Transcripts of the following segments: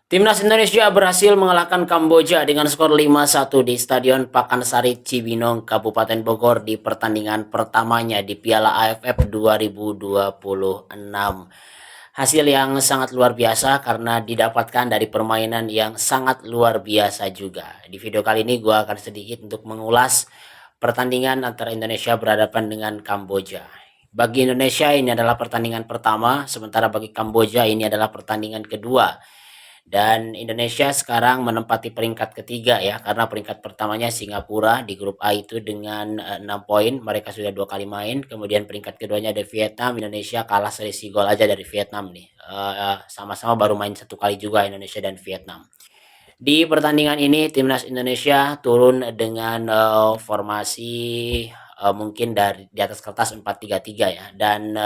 Timnas Indonesia berhasil mengalahkan Kamboja dengan skor 5-1 di Stadion Pakansari Cibinong, Kabupaten Bogor di pertandingan pertamanya di Piala AFF 2026. Hasil yang sangat luar biasa karena didapatkan dari permainan yang sangat luar biasa juga. Di video kali ini gue akan sedikit untuk mengulas pertandingan antara Indonesia berhadapan dengan Kamboja. Bagi Indonesia ini adalah pertandingan pertama, sementara bagi Kamboja ini adalah pertandingan kedua. Dan Indonesia sekarang menempati peringkat ketiga ya, karena peringkat pertamanya Singapura di grup A itu dengan 6 poin, mereka sudah 2 kali main. Kemudian peringkat keduanya ada Vietnam, Indonesia kalah selisih gol aja dari Vietnam nih. Sama-sama baru main 1 kali juga Indonesia dan Vietnam. Di pertandingan ini timnas Indonesia turun dengan formasi mungkin dari di atas kertas 4-3-3 ya, dan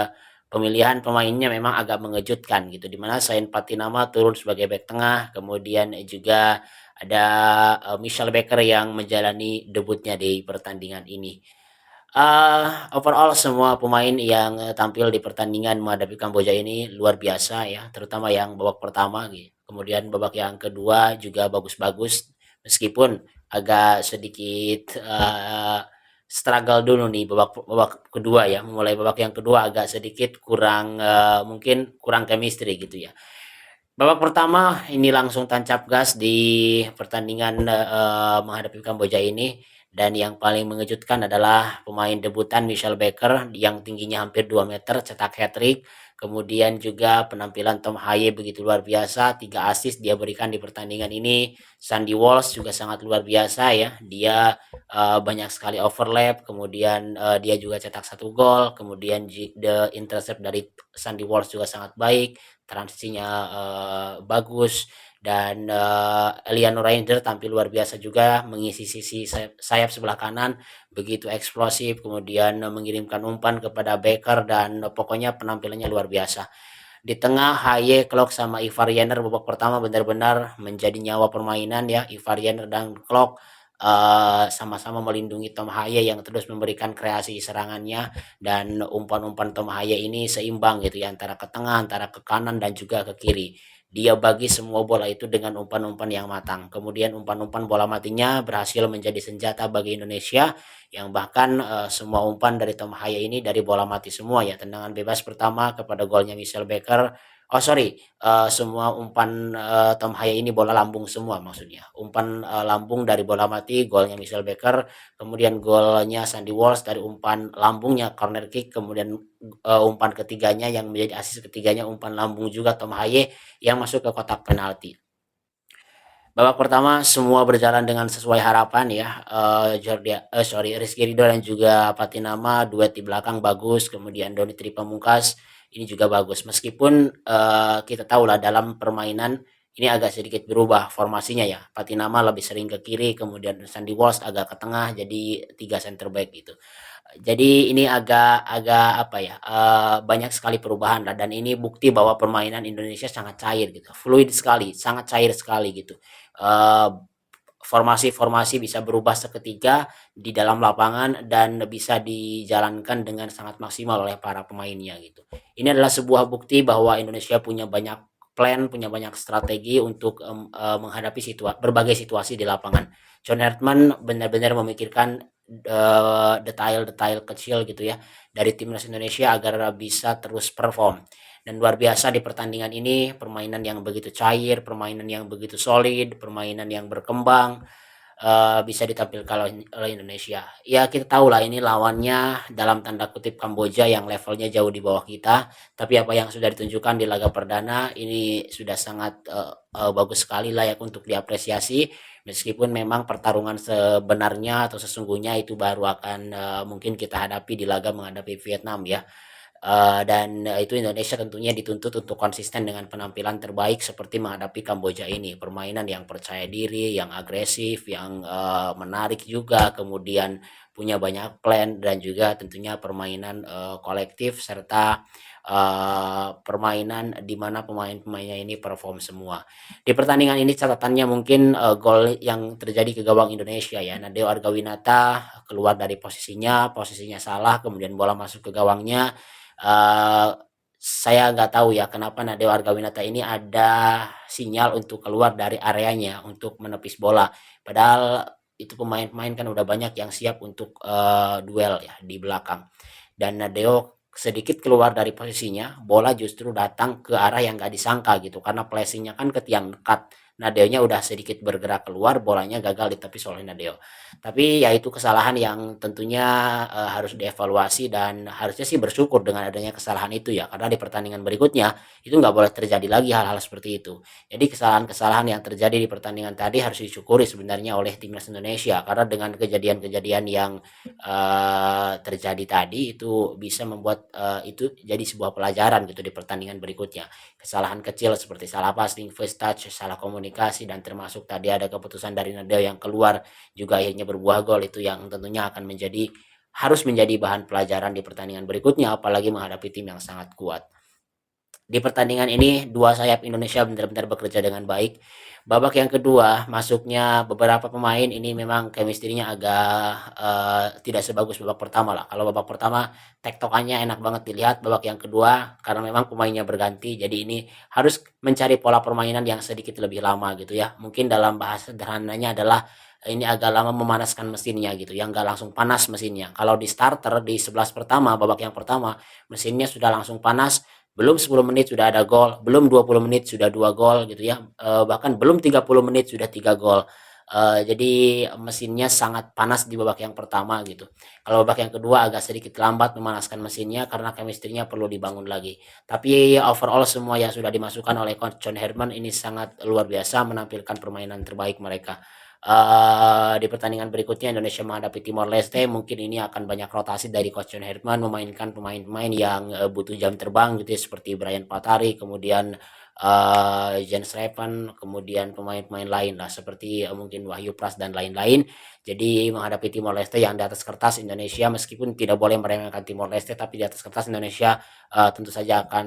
pemilihan pemainnya memang agak mengejutkan gitu, dimana selain Patinama turun sebagai bek tengah, kemudian juga ada Michel Becker yang menjalani debutnya di pertandingan ini. Overall semua pemain yang tampil di pertandingan menghadapi Kamboja ini luar biasa ya, terutama yang babak pertama gitu. Kemudian babak yang kedua juga bagus-bagus, meskipun agak sedikit struggle dulu nih babak babak kedua ya. Memulai babak yang kedua agak sedikit kurang mungkin kurang chemistry gitu ya. Babak pertama ini langsung tancap gas di pertandingan menghadapi Kamboja ini, dan yang paling mengejutkan adalah pemain debutan Michel Becker yang tingginya hampir 2 meter cetak hat-trick. Kemudian juga penampilan Tom Haye begitu luar biasa, 3 assist dia berikan di pertandingan ini. Sandy Walsh juga sangat luar biasa ya. Dia banyak sekali overlap, kemudian dia juga cetak 1 gol, kemudian the intercept dari Sandy Walsh juga sangat baik, transisinya bagus, dan Eliano Rainder tampil luar biasa juga mengisi sisi sayap sebelah kanan begitu eksplosif, kemudian mengirimkan umpan kepada Becker, dan pokoknya penampilannya luar biasa. Di tengah Haye, Klok sama Ivar Jenner babak pertama benar-benar menjadi nyawa permainan ya. Ivar Jenner dan Klok sama-sama melindungi Tom Haye yang terus memberikan kreasi serangannya, dan umpan-umpan Tom Haye ini seimbang gitu ya, antara ke tengah, antara ke kanan dan juga ke kiri. Dia bagi semua bola itu dengan umpan-umpan yang matang. Kemudian umpan-umpan bola matinya berhasil menjadi senjata bagi Indonesia, yang bahkan semua umpan dari Tom Haye ini dari bola mati semua ya. Tendangan bebas pertama kepada golnya Michel Becker. Oh sorry, semua umpan Tom Haye ini bola lambung semua maksudnya. Umpan lambung dari bola mati, golnya Michel Becker. Kemudian golnya Sandy Walsh dari umpan lambungnya corner kick. Kemudian umpan ketiganya yang menjadi asis ketiganya umpan lambung juga Tom Haye yang masuk ke kotak penalti. Babak pertama semua berjalan dengan sesuai harapan ya. Rizky Ridho dan juga Patinama duet di belakang bagus. Kemudian Doni Tri Pamungkas ini juga bagus. Meskipun kita tahu lah dalam permainan ini agak sedikit berubah formasinya ya. Patinama lebih sering ke kiri, kemudian Sandy Walsh agak ke tengah, jadi 3 center back gitu. Jadi ini agak agak apa ya, banyak sekali perubahan lah, dan ini bukti bahwa permainan Indonesia sangat cair gitu, fluid sekali, sangat cair sekali gitu. Eee, Formasi-formasi bisa berubah seketika di dalam lapangan dan bisa dijalankan dengan sangat maksimal oleh para pemainnya gitu. Ini adalah sebuah bukti bahwa Indonesia punya banyak plan, punya banyak strategi untuk, menghadapi berbagai situasi di lapangan. John Hartman benar-benar memikirkan detail-detail kecil gitu ya dari timnas Indonesia agar bisa terus perform. Dan luar biasa di pertandingan ini, permainan yang begitu cair, permainan yang begitu solid, permainan yang berkembang, bisa ditampilkan oleh Indonesia. Ya kita tahu lah ini lawannya dalam tanda kutip Kamboja yang levelnya jauh di bawah kita, tapi apa yang sudah ditunjukkan di laga perdana ini sudah sangat bagus sekali, layak untuk diapresiasi. Meskipun memang pertarungan sebenarnya atau sesungguhnya itu baru akan mungkin kita hadapi di laga menghadapi Vietnam ya. Dan itu Indonesia tentunya dituntut untuk konsisten dengan penampilan terbaik seperti menghadapi Kamboja ini. Permainan yang percaya diri, yang agresif, yang menarik juga, kemudian punya banyak plan, dan juga tentunya permainan kolektif, serta permainan di mana pemain-pemainnya ini perform semua. Di pertandingan ini catatannya mungkin gol yang terjadi ke gawang Indonesia ya. Nadeo Argawinata keluar dari posisinya salah, kemudian bola masuk ke gawangnya. uh, saya nggak tahu ya kenapa Nadeo Argawinata ini ada sinyal untuk keluar dari areanya untuk menepis bola. Padahal itu pemain-pemain kan udah banyak yang siap untuk duel ya di belakang. Dan Nadeo sedikit keluar dari posisinya, bola justru datang ke arah yang nggak disangka gitu karena placingnya kan ke tiang dekat. Nadeo-nya udah sedikit bergerak keluar, bolanya gagal ditepis oleh Nadeo. Tapi ya itu kesalahan yang tentunya harus dievaluasi dan harusnya sih bersyukur dengan adanya kesalahan itu ya, karena di pertandingan berikutnya itu nggak boleh terjadi lagi hal-hal seperti itu. Jadi kesalahan-kesalahan yang terjadi di pertandingan tadi harus disyukuri sebenarnya oleh timnas Indonesia, karena dengan kejadian-kejadian yang terjadi tadi itu bisa membuat itu jadi sebuah pelajaran gitu di pertandingan berikutnya. Kesalahan kecil seperti salah passing, first touch, salah komunikasi, dan termasuk tadi ada keputusan dari Nadeo yang keluar juga akhirnya berbuah gol, itu yang tentunya akan harus menjadi bahan pelajaran di pertandingan berikutnya, apalagi menghadapi tim yang sangat kuat. Di pertandingan ini dua sayap Indonesia benar-benar bekerja dengan baik. Babak yang kedua masuknya beberapa pemain ini memang chemistry-nya agak tidak sebagus babak pertama lah. Kalau babak pertama tektokannya enak banget dilihat, babak yang kedua karena memang pemainnya berganti, jadi ini harus mencari pola permainan yang sedikit lebih lama gitu ya. Mungkin dalam bahasa sederhananya adalah ini agak lama memanaskan mesinnya gitu, yang nggak langsung panas mesinnya. Kalau di starter di 11 pertama, babak yang pertama, mesinnya sudah langsung panas, belum 10 menit sudah ada gol, belum 20 menit sudah 2 gol gitu ya, bahkan belum 30 menit sudah 3 gol. Jadi mesinnya sangat panas di babak yang pertama gitu. Kalau babak yang kedua agak sedikit lambat memanaskan mesinnya karena chemistry-nya perlu dibangun lagi. Tapi overall semua yang sudah dimasukkan oleh Coach John Herman ini sangat luar biasa menampilkan permainan terbaik mereka. Di pertandingan berikutnya Indonesia menghadapi Timor Leste, mungkin ini akan banyak rotasi dari Coach John Herman memainkan pemain-pemain yang butuh jam terbang gitu ya, seperti Brian Patari, kemudian Jens Revan, kemudian pemain-pemain lain lah seperti mungkin Wahyu Pras dan lain-lain. Jadi menghadapi Timor Leste yang di atas kertas Indonesia, meskipun tidak boleh meremehkan Timor Leste, tapi di atas kertas Indonesia tentu saja akan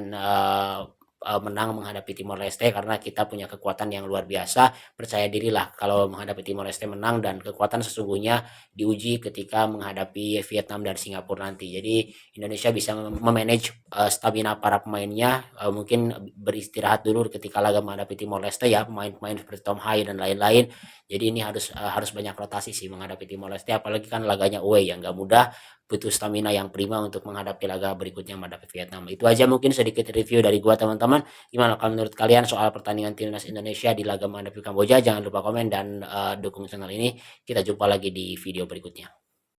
menang menghadapi Timor Leste karena kita punya kekuatan yang luar biasa. Percaya dirilah kalau menghadapi Timor Leste menang, dan kekuatan sesungguhnya diuji ketika menghadapi Vietnam dan Singapura nanti. Jadi Indonesia bisa memanage stamina para pemainnya, mungkin beristirahat dulu ketika laga menghadapi Timor Leste ya, pemain-pemain seperti Tom Hai dan lain-lain. Jadi ini harus banyak rotasi sih menghadapi Timor Leste, apalagi kan laganya away yang nggak mudah, butuh stamina yang prima untuk menghadapi laga berikutnya menghadapi Vietnam. Itu aja mungkin sedikit review dari gua teman-teman. Gimana kalau menurut kalian soal pertandingan timnas Indonesia di laga menghadapi Kamboja? Jangan lupa komen dan dukung channel ini. Kita jumpa lagi di video berikutnya.